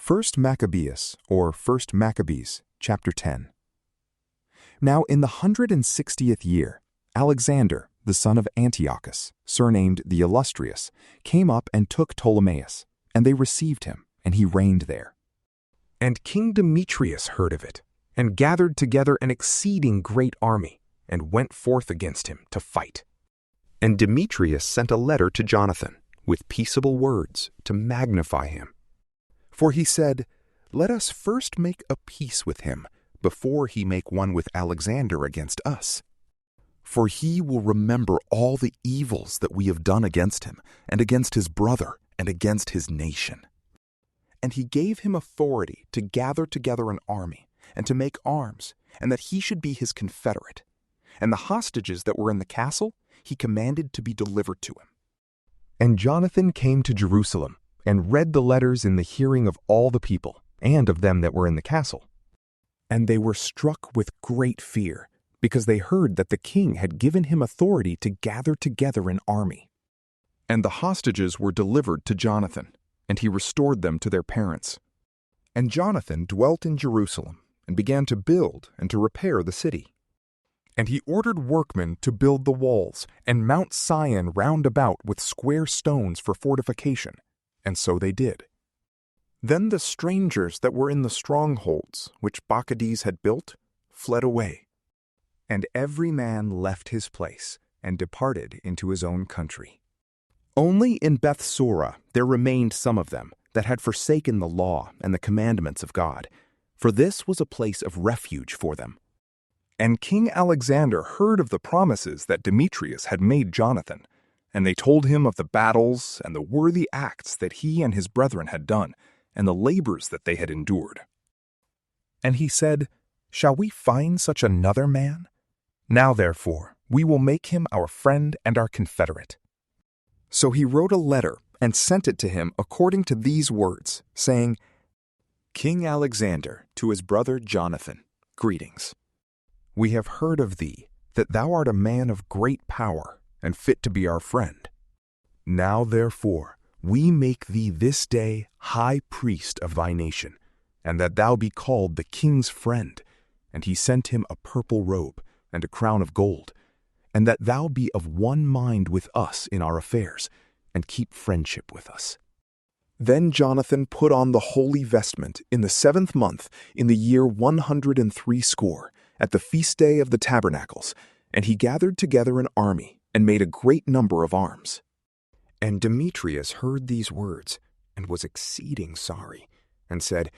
First Maccabees, or First Maccabees, chapter 10. Now in the 160th year, Alexander, the son of Antiochus, surnamed the Illustrious, came up and took Ptolemais, and they received him, and he reigned there. And King Demetrius heard of it, and gathered together an exceeding great army, and went forth against him to fight. And Demetrius sent a letter to Jonathan, with peaceable words, to magnify him. For he said, "Let us first make a peace with him, before he make one with Alexander against us. For he will remember all the evils that we have done against him, and against his brother, and against his nation." And he gave him authority to gather together an army, and to make arms, and that he should be his confederate. And the hostages that were in the castle he commanded to be delivered to him. And Jonathan came to Jerusalem, and read the letters in the hearing of all the people, and of them that were in the castle. And they were struck with great fear, because they heard that the king had given him authority to gather together an army. And the hostages were delivered to Jonathan, and he restored them to their parents. And Jonathan dwelt in Jerusalem, and began to build and to repair the city. And he ordered workmen to build the walls, and Mount Sion round about with square stones for fortification. And so they did. Then the strangers that were in the strongholds, which Maccabees had built, fled away. And every man left his place, and departed into his own country. Only in Bethsura there remained some of them, that had forsaken the law and the commandments of God, for this was a place of refuge for them. And King Alexander heard of the promises that Demetrius had made Jonathan, and they told him of the battles and the worthy acts that he and his brethren had done, and the labors that they had endured. And he said, "Shall we find such another man? Now therefore we will make him our friend and our confederate." So he wrote a letter and sent it to him according to these words, saying, "King Alexander, to his brother Jonathan, greetings. We have heard of thee, that thou art a man of great power, and fit to be our friend. Now therefore we make thee this day high priest of thy nation, and that thou be called the king's friend." And he sent him a purple robe, and a crown of gold, and that thou be of one mind with us in our affairs, and keep friendship with us. Then Jonathan put on the holy vestment in the 7th month, in the year 160, at the feast day of the tabernacles, and he gathered together an army, and made a great number of arms. And Demetrius heard these words, and was exceeding sorry, and said,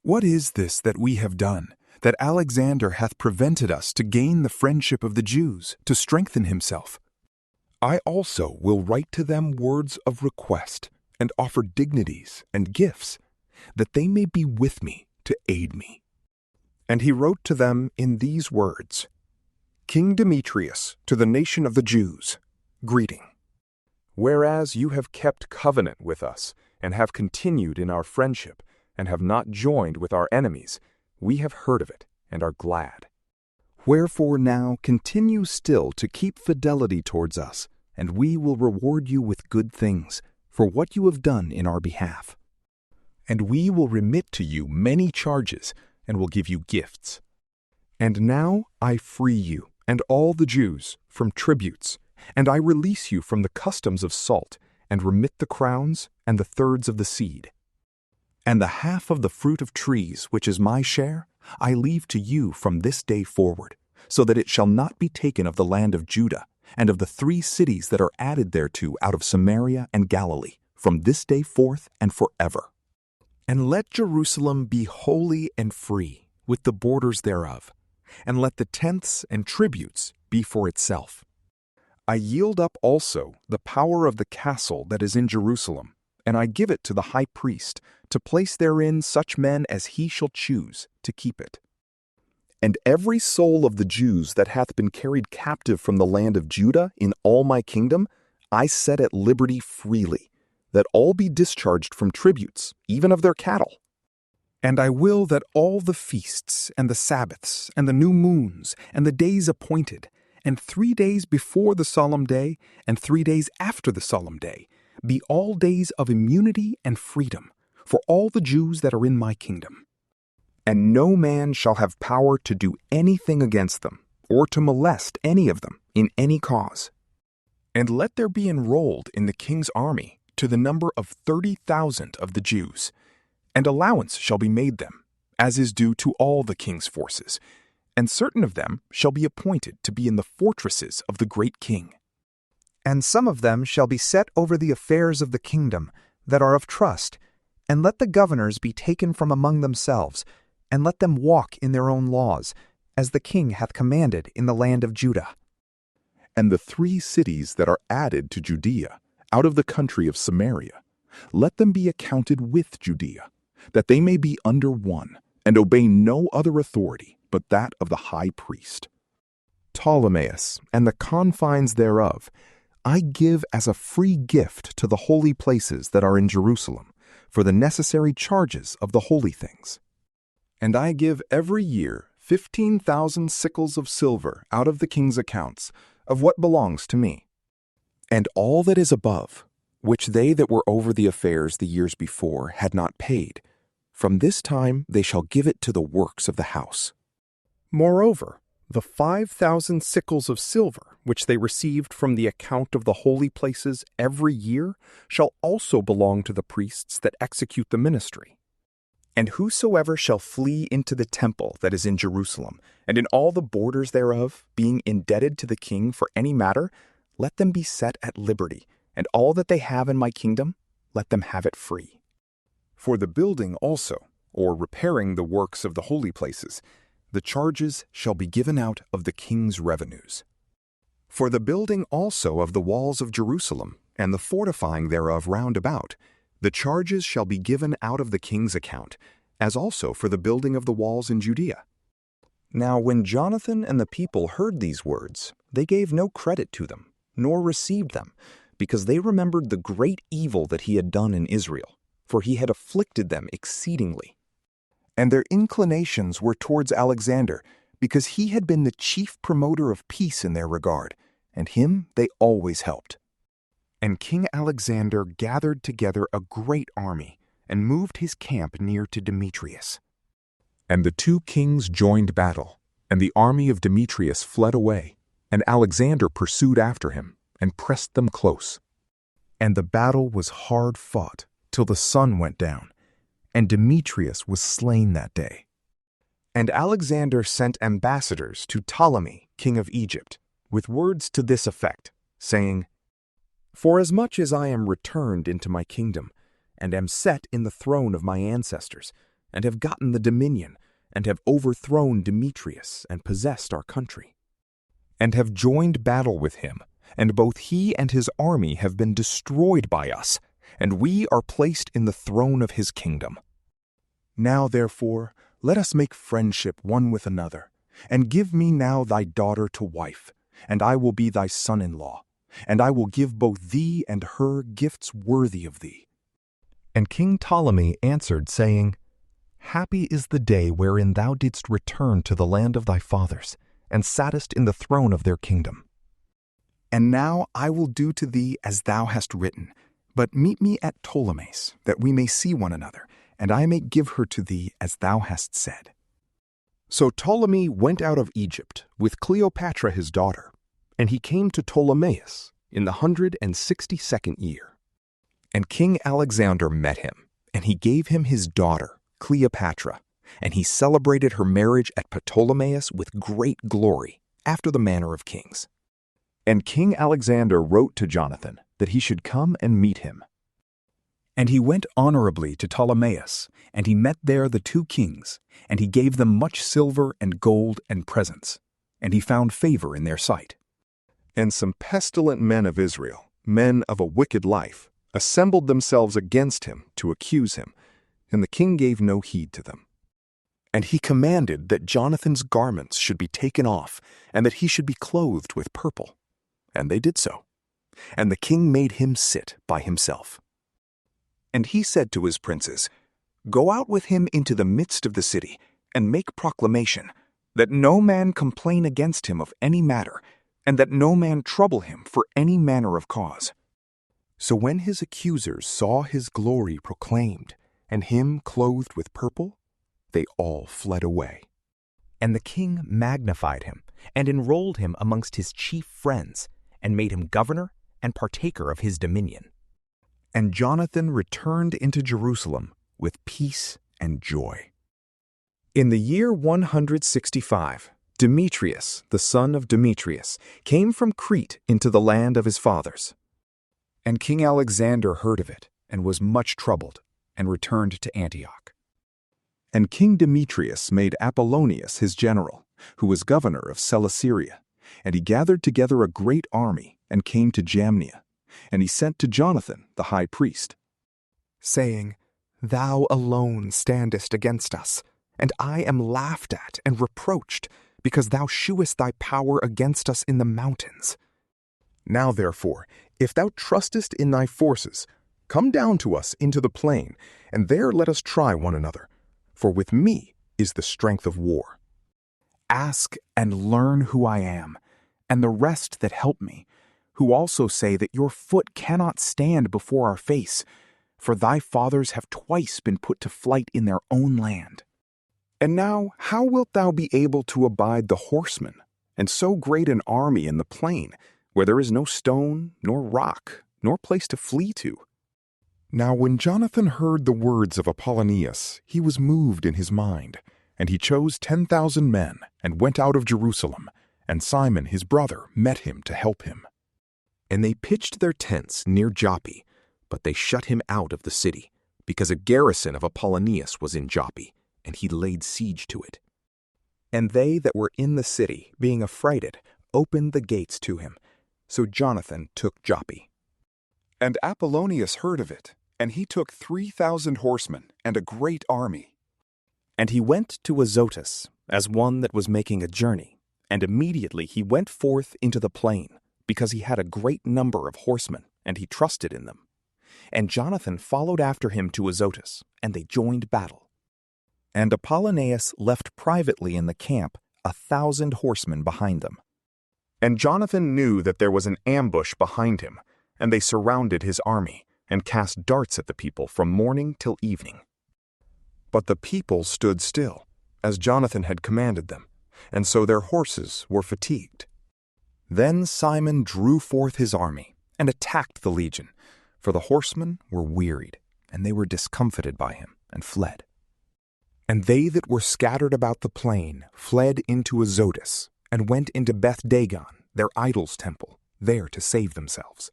"What is this that we have done, that Alexander hath prevented us to gain the friendship of the Jews, to strengthen himself? I also will write to them words of request, and offer dignities and gifts, that they may be with me to aid me." And he wrote to them in these words, "King Demetrius, to the nation of the Jews, greeting. Whereas you have kept covenant with us, and have continued in our friendship, and have not joined with our enemies, we have heard of it, and are glad. Wherefore now continue still to keep fidelity towards us, and we will reward you with good things, for what you have done in our behalf. And we will remit to you many charges, and will give you gifts. And now I free you, and all the Jews, from tributes, and I release you from the customs of salt, and remit the crowns, and the thirds of the seed. And the half of the fruit of trees, which is my share, I leave to you from this day forward, so that it shall not be taken of the land of Judah, and of the 3 cities that are added thereto out of Samaria and Galilee, from this day forth and forever. And let Jerusalem be holy and free, with the borders thereof, and let the tenths and tributes be for itself. I yield up also the power of the castle that is in Jerusalem, and I give it to the high priest, to place therein such men as he shall choose to keep it. And every soul of the Jews that hath been carried captive from the land of Judah in all my kingdom, I set at liberty freely, that all be discharged from tributes, even of their cattle. And I will that all the feasts, and the Sabbaths, and the new moons, and the days appointed, and 3 days before the solemn day, and 3 days after the solemn day, be all days of immunity and freedom, for all the Jews that are in my kingdom. And no man shall have power to do anything against them, or to molest any of them in any cause. And let there be enrolled in the king's army to the number of 30,000 of the Jews, and allowance shall be made them, as is due to all the king's forces, and certain of them shall be appointed to be in the fortresses of the great king. And some of them shall be set over the affairs of the kingdom, that are of trust, and let the governors be taken from among themselves, and let them walk in their own laws, as the king hath commanded in the land of Judah. And the 3 cities that are added to Judea, out of the country of Samaria, let them be accounted with Judea, that they may be under one, and obey no other authority but that of the high priest. Ptolemais and the confines thereof I give as a free gift to the holy places that are in Jerusalem, for the necessary charges of the holy things. And I give every year 15,000 sickles of silver out of the king's accounts, of what belongs to me. And all that is above, which they that were over the affairs the years before had not paid, from this time they shall give it to the works of the house. Moreover, the 5,000 sickles of silver, which they received from the account of the holy places every year, shall also belong to the priests that execute the ministry. And whosoever shall flee into the temple that is in Jerusalem, and in all the borders thereof, being indebted to the king for any matter, let them be set at liberty, and all that they have in my kingdom, let them have it free. For the building also, or repairing the works of the holy places, the charges shall be given out of the king's revenues. For the building also of the walls of Jerusalem, and the fortifying thereof round about, the charges shall be given out of the king's account, as also for the building of the walls in Judea. Now when Jonathan and the people heard these words, they gave no credit to them, nor received them, because they remembered the great evil that he had done in Israel, for he had afflicted them exceedingly. And their inclinations were towards Alexander, because he had been the chief promoter of peace in their regard, and him they always helped. And King Alexander gathered together a great army, and moved his camp near to Demetrius. And the 2 kings joined battle, and the army of Demetrius fled away, and Alexander pursued after him, and pressed them close. And the battle was hard fought, till the sun went down, and Demetrius was slain that day. And Alexander sent ambassadors to Ptolemy, king of Egypt, with words to this effect, saying, Forasmuch as I am returned into my kingdom, and am set in the throne of my ancestors, and have gotten the dominion, and have overthrown Demetrius, and possessed our country, and have joined battle with him, and both he and his army have been destroyed by us, and we are placed in the throne of his kingdom. Now therefore, let us make friendship one with another, and give me now thy daughter to wife, and I will be thy son-in-law, and I will give both thee and her gifts worthy of thee. And King Ptolemy answered, saying, Happy is the day wherein thou didst return to the land of thy fathers, and sattest in the throne of their kingdom. And now I will do to thee as thou hast written, but meet me at Ptolemais, that we may see one another, and I may give her to thee as thou hast said. So Ptolemy went out of Egypt with Cleopatra his daughter, and he came to Ptolemais in the 162nd year. And King Alexander met him, and he gave him his daughter, Cleopatra, and he celebrated her marriage at Ptolemais with great glory, after the manner of kings. And King Alexander wrote to Jonathan that he should come and meet him. And he went honorably to Ptolemais, and he met there the 2 kings, and he gave them much silver and gold and presents, and he found favor in their sight. And some pestilent men of Israel, men of a wicked life, assembled themselves against him to accuse him, and the king gave no heed to them. And he commanded that Jonathan's garments should be taken off, and that he should be clothed with purple. And they did so. And the king made him sit by himself. And he said to his princes, Go out with him into the midst of the city, and make proclamation, that no man complain against him of any matter, and that no man trouble him for any manner of cause. So when his accusers saw his glory proclaimed, and him clothed with purple, they all fled away. And the king magnified him, and enrolled him amongst his chief friends, and made him governor and partaker of his dominion. And Jonathan returned into Jerusalem with peace and joy. In the year 165, Demetrius, the son of Demetrius, came from Crete into the land of his fathers. And King Alexander heard of it, and was much troubled, and returned to Antioch. And King Demetrius made Apollonius his general, who was governor of Celesyria, and he gathered together a great army, and came to Jamnia. And he sent to Jonathan the high priest, saying, Thou alone standest against us, and I am laughed at and reproached, because thou shewest thy power against us in the mountains. Now therefore, if thou trustest in thy forces, come down to us into the plain, and there let us try one another, for with me is the strength of war. Ask and learn who I am, and the rest that help me, who also say that your foot cannot stand before our face, for thy fathers have twice been put to flight in their own land. And now how wilt thou be able to abide the horsemen, and so great an army in the plain, where there is no stone, nor rock, nor place to flee to? Now when Jonathan heard the words of Apollonius, he was moved in his mind, and he chose 10,000 men, and went out of Jerusalem, and Simon his brother met him to help him. And they pitched their tents near Joppa, but they shut him out of the city, because a garrison of Apollonius was in Joppa, and he laid siege to it. And they that were in the city, being affrighted, opened the gates to him. So Jonathan took Joppa. And Apollonius heard of it, and he took 3,000 horsemen and a great army. And he went to Azotus, as one that was making a journey, and immediately he went forth into the plain, because he had a great number of horsemen, and he trusted in them. And Jonathan followed after him to Azotus, and they joined battle. And Apollonius left privately in the camp 1,000 horsemen behind them. And Jonathan knew that there was an ambush behind him, and they surrounded his army, and cast darts at the people from morning till evening. But the people stood still, as Jonathan had commanded them, and so their horses were fatigued. Then Simon drew forth his army, and attacked the legion, for the horsemen were wearied, and they were discomfited by him, and fled. And they that were scattered about the plain fled into Azotus, and went into Beth-dagon, their idol's temple, there to save themselves.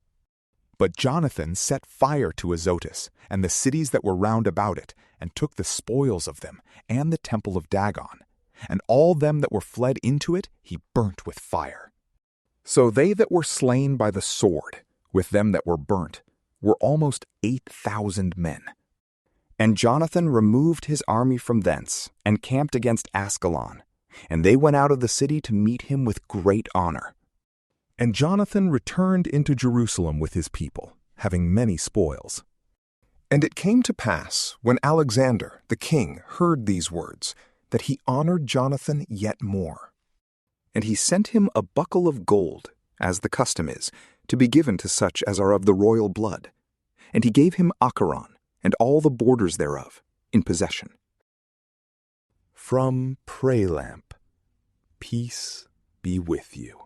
But Jonathan set fire to Azotus, and the cities that were round about it, and took the spoils of them, and the temple of Dagon, and all them that were fled into it he burnt with fire. So they that were slain by the sword, with them that were burnt, were almost 8,000 men. And Jonathan removed his army from thence, and camped against Askelon, and they went out of the city to meet him with great honor. And Jonathan returned into Jerusalem with his people, having many spoils. And it came to pass, when Alexander the king heard these words, that he honored Jonathan yet more. And he sent him a buckle of gold, as the custom is, to be given to such as are of the royal blood. And he gave him Acharon, and all the borders thereof, in possession. From PrayLamp, peace be with you.